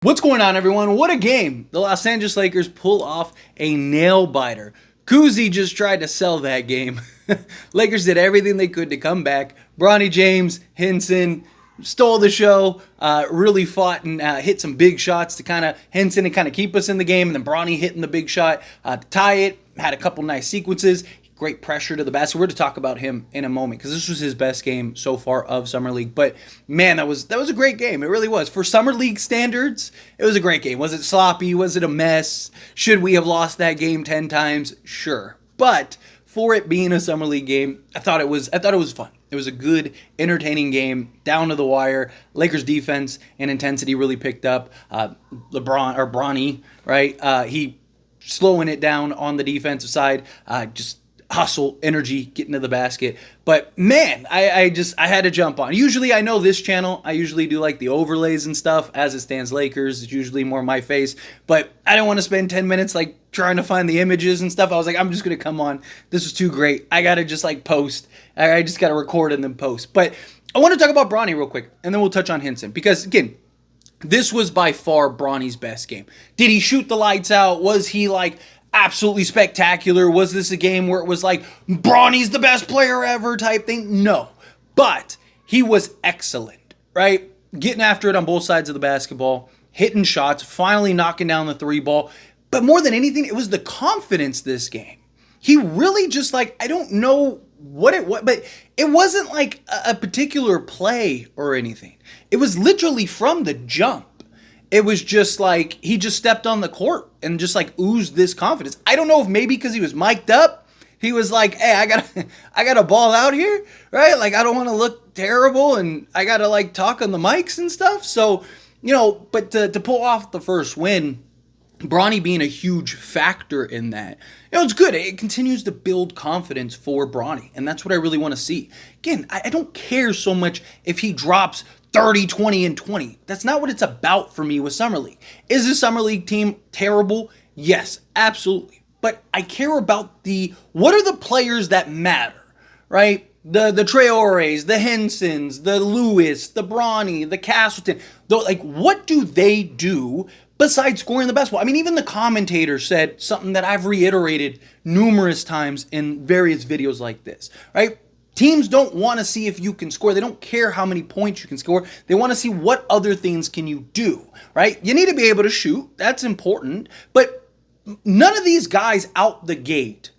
What's going on, everyone? What a game! The Los Angeles Lakers pull off a nail-biter. Kuzi just tried to sell that game. Lakers did everything they could to come back. Bronny James, Hinson stole the show, really fought and hit some big shots to kind of Hinson and kind of keep us in the game, and then Bronny hitting the big shot to tie it. Had a couple nice sequences. Great pressure to the basket. We're to talk about him in a moment because this was his best game so far of Summer League. But man, that was a great game. It really was. For Summer League standards, it was a great game. Was it sloppy? Was it a mess? Should we have lost that game 10 times? Sure. But for it being a Summer League game, I thought it was fun. It was a good, entertaining game, down to the wire. Lakers defense and intensity really picked up. Bronny, right? He slowing it down on the defensive side. Just hustle, energy, getting to the basket. But man, I had to jump on. Usually I know this channel, I usually do like the overlays and stuff. As it stands Lakers, it's usually more my face. But I don't want to spend 10 minutes like trying to find the images and stuff. I was like, I'm just going to come on. This is too great. I got to just like post. I just got to record and then post. But I want to talk about Bronny real quick, and then we'll touch on Hinson. Because again, this was by far Bronny's best game. Did he shoot the lights out? Was he like absolutely spectacular? Was this a game where it was like Bronny's the best player ever type thing? No. But he was excellent, right? Getting after it on both sides of the basketball, hitting shots, finally knocking down the three ball. But more than anything, it was the confidence this game. He really just like, I don't know what it was, but it wasn't like a particular play or anything. It was literally from the jump. It was just like he just stepped on the court and just like oozed this confidence. I don't know if maybe because he was mic'd up, he was like, "Hey, I got to ball out here, right? Like I don't want to look terrible, and I got to like talk on the mics and stuff." So, but to pull off the first win, Bronny being a huge factor in that, it's good. It continues to build confidence for Bronny, and that's what I really want to see. Again, I don't care so much if he drops 30, 20, and 20. That's not what it's about for me with Summer League. Is the Summer League team terrible? Yes, absolutely. But I care about what are the players that matter, right? The Traores, the Hinsons, the Lewis, the Bronny, the Castleton. Like, what do they do besides scoring the basketball? I mean, even the commentator said something that I've reiterated numerous times in various videos like this, right? Teams don't want to see if you can score. They don't care how many points you can score. They want to see what other things can you do, right? You need to be able to shoot. That's important. But none of these guys out the gate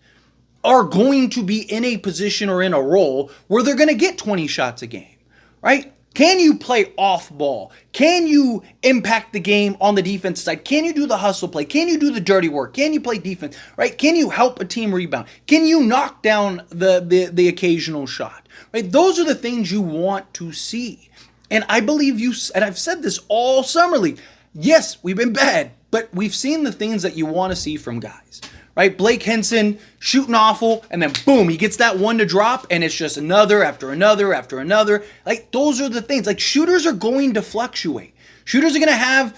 are going to be in a position or in a role where they're going to get 20 shots a game, right? Can you play off ball? Can you impact the game on the defense side? Can you do the hustle play? Can you do the dirty work? Can you play defense, right? Can you help a team rebound? Can you knock down the occasional shot, right? Those are the things you want to see. And I believe and I've said this all Summer League. Yes, we've been bad, but we've seen the things that you want to see from guys. Right? Blake Hinson shooting awful, and then boom, he gets that one to drop, and it's just another after another after another. Like, those are the things. Like, shooters are going to fluctuate. Shooters are going to have,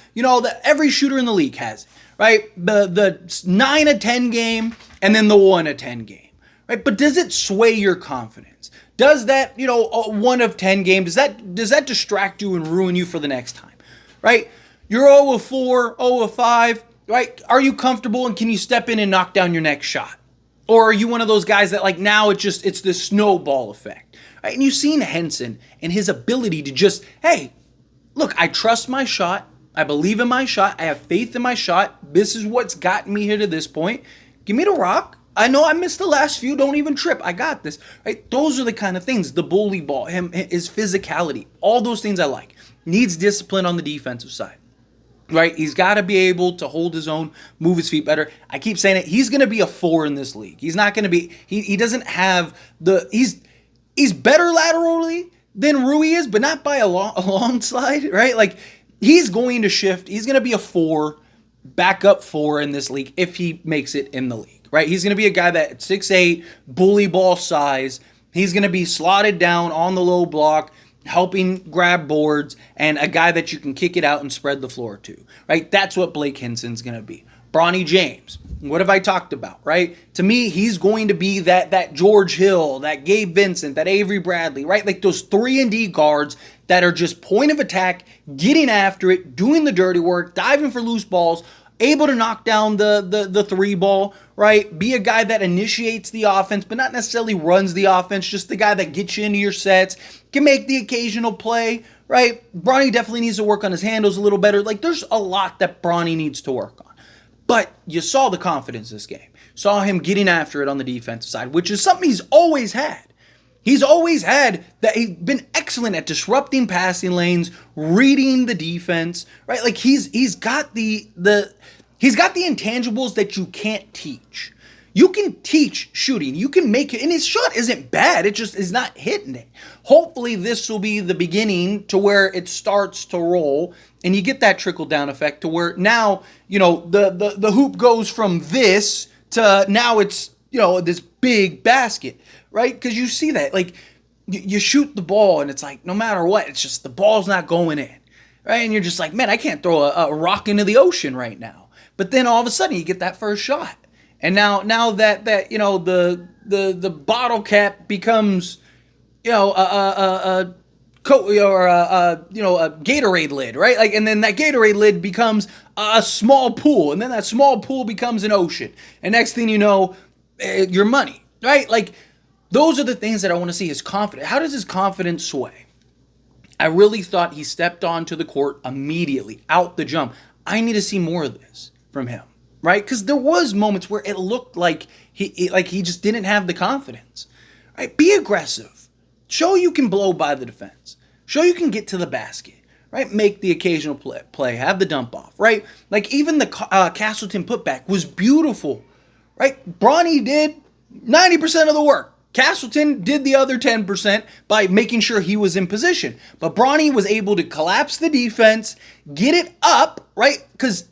every shooter in the league has it, right? The 9-10 game, and then the 1-10 game, right? But does it sway your confidence? Does that, a 1-10 game, does that distract you and ruin you for the next time, right? You're 0-4, 0-5. Right? Are you comfortable, and can you step in and knock down your next shot? Or are you one of those guys that like now it's this snowball effect? Right? And you've seen Hinson and his ability to just, hey, look, I trust my shot. I believe in my shot. I have faith in my shot. This is what's gotten me here to this point. Give me the rock. I know I missed the last few. Don't even trip. I got this. Right? Those are the kind of things. The bully ball, his physicality, all those things I like. Needs discipline on the defensive side. Right, he's got to be able to hold his own, move his feet better. I keep saying it. He's going to be a 4 in this league. He's not going to be. He doesn't have he's better laterally than Rui is, but not by a long slide. Right, like he's going to shift. He's going to be a 4, backup 4 in this league if he makes it in the league. Right, he's going to be a guy that 6'8", bully ball size. He's going to be slotted down on the low block, helping grab boards, and a guy that you can kick it out and spread the floor to, right? That's what Blake Hinson's going to be. Bronny James. What have I talked about, right? To me, he's going to be that George Hill, that Gabe Vincent, that Avery Bradley, right? Like those 3-and-D guards that are just point of attack, getting after it, doing the dirty work, diving for loose balls, able to knock down the three ball, right? Be a guy that initiates the offense, but not necessarily runs the offense, just the guy that gets you into your sets, can make the occasional play, right? Bronny definitely needs to work on his handles a little better. Like there's a lot that Bronny needs to work on. But you saw the confidence this game. Saw him getting after it on the defensive side, which is something he's always had. He's always had that. He's been excellent at disrupting passing lanes, reading the defense, right? Like he's got the intangibles that you can't teach. You can teach shooting. You can make it, and his shot isn't bad. It just is not hitting it. Hopefully this will be the beginning to where it starts to roll and you get that trickle down effect to where now, the hoop goes from this to now it's, this big basket, right? Because you see that, like you shoot the ball and it's like, no matter what, it's just the ball's not going in, right? And you're just like, man, I can't throw a rock into the ocean right now. But then all of a sudden you get that first shot. And now that the bottle cap becomes a Gatorade lid, right? Like, and then that Gatorade lid becomes a small pool, and then that small pool becomes an ocean. And next thing you know, your money, right? Like those are the things that I want to see. His confidence. How does his confidence sway? I really thought he stepped onto the court immediately, out the jump. I need to see more of this from him. Right? Because there was moments where it looked like he just didn't have the confidence. Right? Be aggressive. Show you can blow by the defense. Show you can get to the basket. Right? Make the occasional play. Have the dump off. Right? Like even the Castleton putback was beautiful. Right? Bronny did 90% of the work. Castleton did the other 10% by making sure he was in position. But Bronny was able to collapse the defense, get it up, right? Because,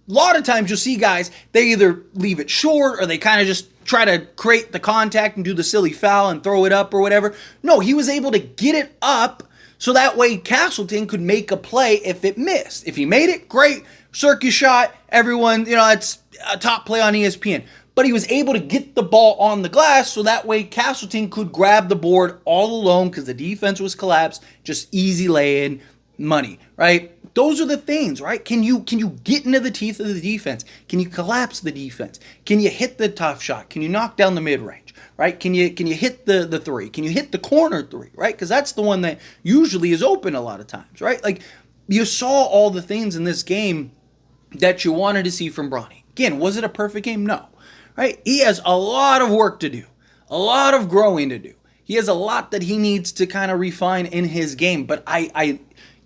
a lot of times you'll see guys, they either leave it short or they kind of just try to create the contact and do the silly foul and throw it up or whatever. No, he was able to get it up so that way Castleton could make a play if it missed. If he made it, great. Circus shot, everyone, it's a top play on ESPN. But he was able to get the ball on the glass so that way Castleton could grab the board all alone because the defense was collapsed. Just easy lay-in money, right? Those are the things, right? Can you get into the teeth of the defense? Can you collapse the defense? Can you hit the tough shot? Can you knock down the mid-range, right? Can you hit the three? Can you hit the corner three, right? Because that's the one that usually is open a lot of times, right? Like you saw all the things in this game that you wanted to see from Bronny. Again, was it a perfect game? No, right? He has a lot of work to do, a lot of growing to do. He has a lot that he needs to kind of refine in his game, but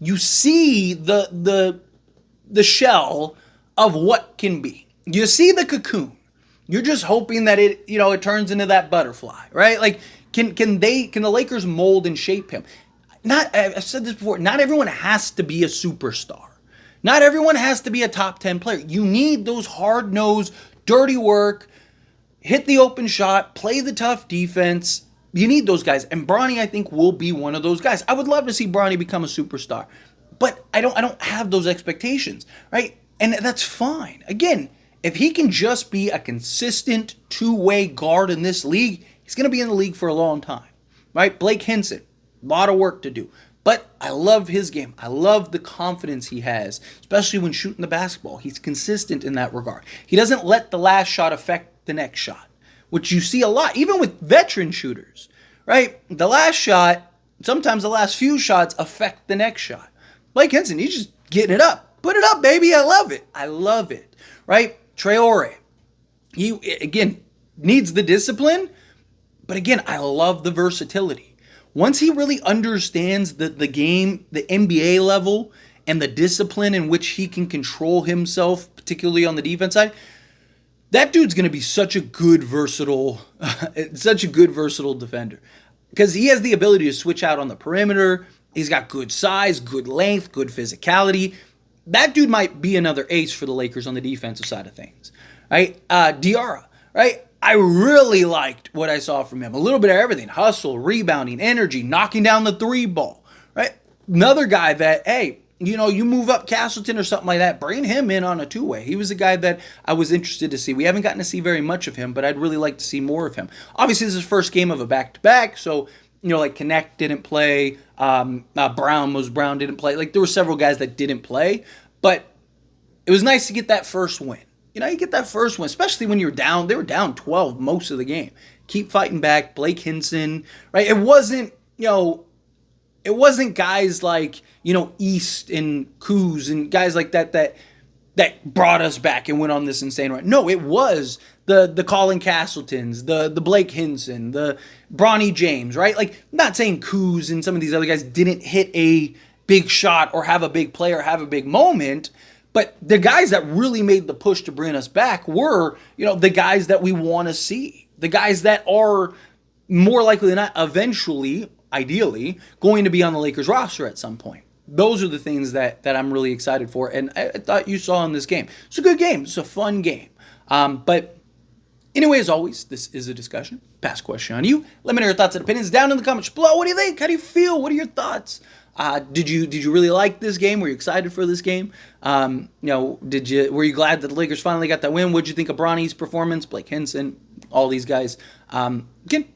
you see the shell of what can be. You see the cocoon. You're just hoping that it turns into that butterfly, right? Like, can the Lakers mold and shape him? I've said this before. Not everyone has to be a superstar. Not everyone has to be a top 10 player. You need those hard-nosed, dirty work, hit the open shot, play the tough defense. You need those guys, and Bronny, I think, will be one of those guys. I would love to see Bronny become a superstar, but I don't have those expectations, right? And that's fine. Again, if he can just be a consistent two-way guard in this league, he's going to be in the league for a long time, right? Blake Hinson, a lot of work to do, but I love his game. I love the confidence he has, especially when shooting the basketball. He's consistent in that regard. He doesn't let the last shot affect the next shot, which you see a lot, even with veteran shooters, right? The last shot, sometimes the last few shots affect the next shot. Blake Hinson, he's just getting it up. Put it up, baby. I love it. I love it, right? Traore, he, again, needs the discipline, but again, I love the versatility. Once he really understands the game, the NBA level, and the discipline in which he can control himself, particularly on the defense side, that dude's going to be such a good versatile defender because he has the ability to switch out on the perimeter. He's got good size, good length, good physicality. That dude might be another ace for the Lakers on the defensive side of things, right? Diarra, right? I really liked what I saw from him. A little bit of everything: hustle, rebounding, energy, knocking down the three ball, right? Another guy that, hey, you move up Castleton or something like that, bring him in on a two-way. He was a guy that I was interested to see. We haven't gotten to see very much of him, but I'd really like to see more of him. Obviously, this is his first game of a back-to-back, so, like Connect didn't play, Brown didn't play. Like, there were several guys that didn't play, but it was nice to get that first win. You get that first win, especially when you're down. They were down 12 most of the game. Keep fighting back. Blake Hinson, right? It wasn't guys like, East and Kuz and guys like that brought us back and went on this insane run. No, it was the Colin Castletons, the Blake Hinson, the Bronny James, right? Like, I'm not saying Kuz and some of these other guys didn't hit a big shot or have a big play or have a big moment, but the guys that really made the push to bring us back were, the guys that we want to see. The guys that are more likely than not eventually, ideally, going to be on the Lakers roster at some point. Those are the things that I'm really excited for, and I thought you saw in this game. It's a good game. It's a fun game. But anyway, as always, this is a discussion. Pass question on you. Let me know your thoughts and opinions down in the comments below. What do you think? How do you feel? What are your thoughts? Did you really like this game? Were you excited for this game? Were you glad that the Lakers finally got that win? What did you think of Bronny's performance? Blake Hinson, all these guys. Again,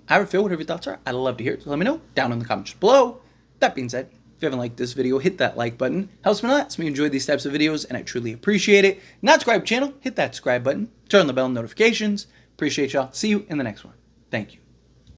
how do you feel? Whatever your thoughts are, I'd love to hear it. So let me know down in the comments below. That being said, if you haven't liked this video, hit that like button. Helps me a lot. It's me enjoy these types of videos, and I truly appreciate it. Not subscribe to the channel, hit that subscribe button. Turn on the bell notifications. Appreciate y'all. See you in the next one. Thank you.